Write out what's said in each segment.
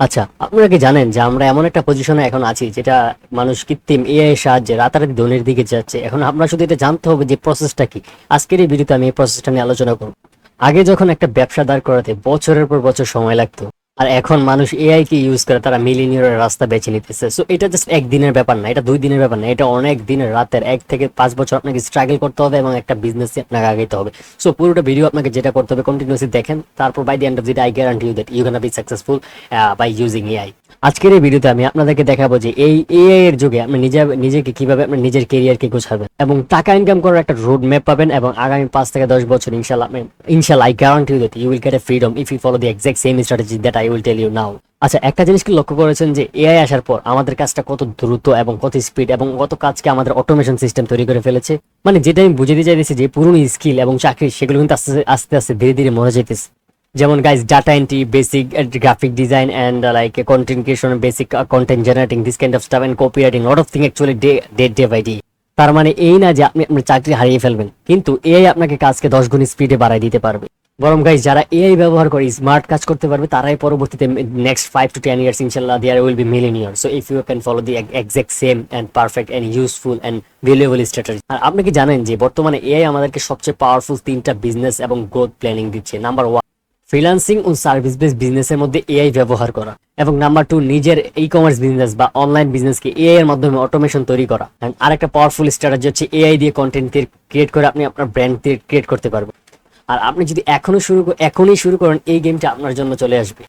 আচ্ছা, আপনারা কি জানেন যে আমরা এমন একটা পজিশনে এখন আছি যেটা মানুষ কৃত্রিম এআই এর সাহায্যে রাতারাতি ধনের দিকে যাচ্ছে। এখন আমরা শুধু এটা জানতে হবে যে প্রসেসটা কি। আজকের এই ভিডিওতে আমি এই প্রসেসটা নিয়ে আলোচনা করব। আগে যখন একটা ব্যবসা দাঁড় করাতে বছরের পর বছর সময় লাগতো, আর এখন মানুষ এআই কে ইউজ করে তারা মিলিয়নিয়রের রাস্তা বেছে নিতেছে। সো এটা জাস্ট একদিনের ব্যাপার না, এটা 2 দিনের ব্যাপার না, এটা অনেক দিনের রাতের 1 থেকে 5 বছর আপনাকে স্ট্রাগল করতে হবে এবং একটা বিজনেস আপনাকে আগাইতে হবে। সো পুরোটা ভিডিও আপনাকে যেটা করতে হবে কন্টিনিউসলি দেখেন, তারপর by the end of the day I guarantee you that you gonna be successful by using AI. আজকের এই ভিডিওতে আমি আপনাদেরকে দেখাবো যে এই এআই এর যুগে আপনি নিজেকে কিভাবে আপনার নিজের কেরিয়ারকে গোছাবেন এবং টাকা ইনকাম করার একটা রোড ম্যাপ পাবেন, এবং আগামী 5 থেকে 10 বছর ইনশাল্লাহ I guarantee you that you will get a freedom if you follow the exact same strategy that I will tell you now. আচ্ছা, একটা জিনিস কি লক্ষ্য করেছেন যে এআই আসার পর আমাদের কাজটা কত দ্রুত এবং কত স্পিড এবং কত কাজকে আমাদের অটোমেশন সিস্টেম তৈরি করে ফেলেছে। মানে যেটা আমি বুঝে দিতে চাইতেছি যে পুরনো স্কিল এবং চাকরি সেগুলো কিন্তু আস্তে আস্তে আস্তে ধীরে ধীরে মরে যেতেছে। যেমন guys, data entry, basic graphic design and like content creation, basic content generating, this kind of stuff and copy writing, lot of thing actually day by day. তার মানে এই না যে আপনি আপনার চাকরি হারিয়ে ফেলবেন, কিন্তু এআই আপনাকে কাজকে 10 গুণ স্পিডে বাড়ায় দিতে পারবে। বরং গাইজ, যারা এআই ব্যবহার করে স্মার্ট কাজ করতে পারবে তারাই পরবর্তীতে নেক্সট 5 to 10 years ইনশাল্লাহ there will be millionaire. So if you can follow the exact same and perfect and useful and valuable strategy. আর আপনি কি জানেন যে বর্তমানে এআই আমাদেরকে সবচেয়ে পাওয়ারফুল 3টা বিজনেস এবং গ্রোথ প্ল্যানিং দিচ্ছে। নাম্বার 1, ফ্রিল্যান্সিং ও সার্ভিস বেস বিজনেসের মধ্যে এআই ব্যবহার করা, এবং নাম্বার 2, নিজের ই কমার্স বিজনেস বা অনলাইন বিজনেসকে এআই এর মাধ্যমে অটোমেশন তৈরি করা। আর একটা পাওয়ারফুল স্ট্র্যাটেজি হচ্ছে এআই দিয়ে কন্টেন্ট ক্রিয়েট করে আপনি আপনার ব্র্যান্ড ক্রিয়েট করতে পারবেন। আর আপনি যদি এখনই শুরু করেন, এই গেমটা আপনার জন্য চলে আসবে।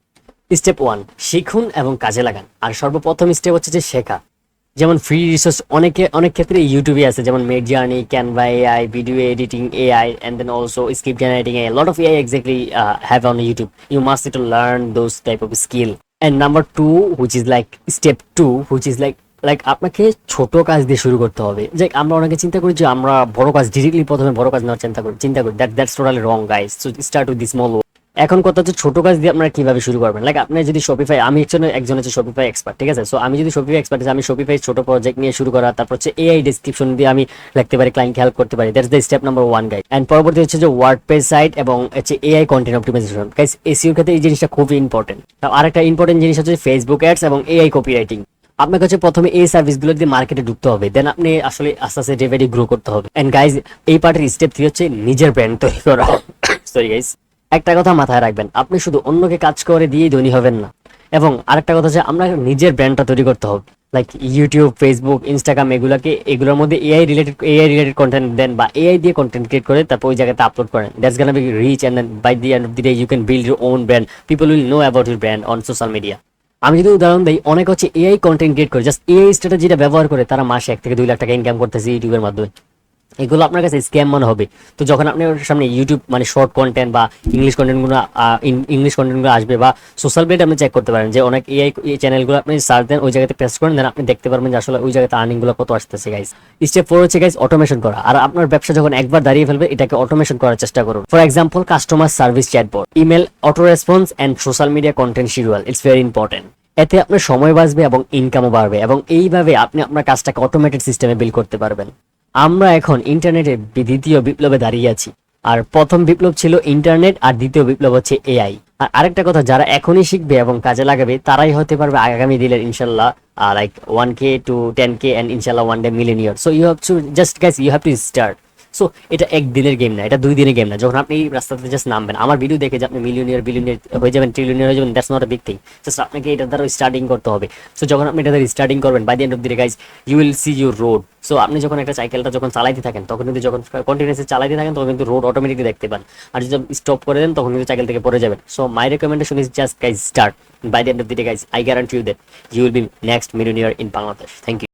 স্টেপ 1, শিখুন এবং কাজে লাগান। আর সর্বপ্রথম স্টেপ হচ্ছে যে শেখা। যেমন ফ্রি রিসোর্স অনেক ক্ষেত্রে ইউটিউবে আছে, যেমন Midjourney, Canva AI, video editing AI, and then also script generating AI, lot of AI exactly have on YouTube. You must to learn those type of skill. And number 2, which is like step 2, which is like আপনাকে ছোট কাজ দিয়ে শুরু করতে হবে। যে আমরা অনেকে চিন্তা করি যে আমরা বড় কাজ ডিরেক্টলি প্রথমে বড় কাজ নেওয়ার চিন্তা করি that's totally wrong guys. So start with the small. এখন কথা হচ্ছে ছোট কাজ দিয়ে আপনারা কিভাবে শুরু করবেন। লাইক আপনি যদি শপিফাই, আমি একজন হচ্ছে শপিফাই এক্সপার্ট, ঠিক আছে। সো আমি যদি শপিফাই এক্সপার্ট, আমি শপিফাই ছোট প্রজেক্ট নিয়ে শুরু করা, তারপর হচ্ছে এআই ডেসক্রিপশন দিয়ে আমি লিখতে পারি, ক্লায়েন্টকে হেল্প করতে পারি। That's the step number 1 guys. And পরবর্তী হচ্ছে যে ওয়ার্ডপ্রেস সাইট এবং হচ্ছে AI content optimization. Guys, SEO ক্ষেত্রে এই জিনিসটা খুবই ইম্পর্টেন্ট। আরেকটা ইম্পর্টেন্ট জিনিস হচ্ছে ফেসবুক অ্যাডস এবং এআই কপি রাইটিং। আপনাকে হচ্ছে প্রথমে এই সার্ভিসগুলো দিয়ে মার্কেটে ঢুকতে হবে, দেন আপনি আসলে আস্তে আস্তে ডে গ্রো করতে হবে। এন্ড গাইজ, এই পার্টের স্টেপ 3 হচ্ছে নিজের ব্র্যান্ড তৈরি করা। সরি গাইজ, একটা কথা মাথায় রাখবেন, আপনি শুধু অন্যকে কাজ করে দিয়েই ধনী হবেন না। এবং আরেকটা কথা হচ্ছে আমরা নিজের ব্র্যান্ডটা তৈরি করতে হবে। লাইক ইউটিউব, ফেসবুক, ইনস্টাগ্রাম, এগুলোর মধ্যে এআই রিলেটেড কন্টেন্ট দেন, বা এআই দিয়ে কন্টেন্ট ক্রিয়েট করে তারপর ওই জায়গাতে আপলোড করেন। That's gonna be rich, and then by the end of the day you can build your own brand. People will know about your brand on social media. আমি যদি উদাহরণ দিই, অনেক হচ্ছে এআই কন্টেন্ট ক্রিয়েট করে just AI স্ট্র্যাটেজিটা ব্যবহার করে তারা মাসে 1 থেকে 2 লাখ টাকা ইনকাম করতেছে ইউটিউবের মাধ্যমে। এগুলো আপনার কাছে স্ক্যাম মনে হবে। তো যখন আপনার সামনে ইউটিউব মানে শর্ট কন্টেন্ট বা ইংলিশ কন্টেন্টগুলো আসবে, বা সোশ্যাল মিডিয়া আপনি চেক করতে পারেন যে অনেক এআই চ্যানেলগুলো আপনি সার্চ দেন, ওই জায়গাতে প্রেস করেন, দেন আপনি দেখতে পারবেন যে আসলে ওই জায়গাতে আর্নিংগুলো কত আসতেছে গাইস। স্টেপ 4 হচ্ছে গাইস অটোমেশন করা। আর আপনার ব্যবসা যখন একবার দাঁড়িয়ে ফেলবে, এটাকে অটোমেশন করার চেষ্টা করুন। For example, customer service chatbot, email auto response and social media content schedule. It's very important. এতে আপনার সময় বাঁচবে এবং ইনকামও বাড়বে, এবং এইভাবে আপনি আপনার কাজটাকে অটোমেটেড সিস্টেমে বিল্ড করতে পারবেন। আমরা এখন ইন্টারনেটের দ্বিতীয় বিপ্লবে দাঁড়িয়ে আছি। আর প্রথম বিপ্লব ছিল ইন্টারনেট, আর দ্বিতীয় বিপ্লব হচ্ছে এআই। আর আরেকটা কথা, যারা এখনই শিখবে এবং কাজে লাগাবে তারাই হতে পারবে আগামী দিনের ইনশাল্লাহ like 1K to 10K and ইনশাল্লাহ 1 day millionaire। So you have to just guys, you have to start. So এটা 1 দিনের গেম না, এটা 2 দিনের গেম না। যখন আপনি এই রাস্তাতে জাস্ট নামবেন, আমার ভিডিও দেখে যে আপনি মিলিয়নিয়ার বিলিয়নিয়ার হয়ে যাবেন, ট্রিলিয়নিয়ার হয়ে যাবেন, that's not a big thing. Just আপনাকে এটা দ্বারা স্টার্টিং করতে হবে। সো যখন আপনি এটা দ্বারা স্টার্টিং করবেন, by the end of the day guys, you will see your road. So আপনি যখন একটা সাইকেলটা যখন চালাইতে থাকেন, তখন কিন্তু যখন কন্টিনিউয়াসলি চালাইতে থাকেন, তখন কিন্তু রোড অটোমেটিকলি দেখতে পান। আর যদি স্টপ করে দেন, তখন কিন্তু সাইকেল থেকে পড়ে যাবেন। So my recommendation is just guys start. By the end of the day guys, I guarantee you that you will be next millionaire in Bangladesh. Thank you.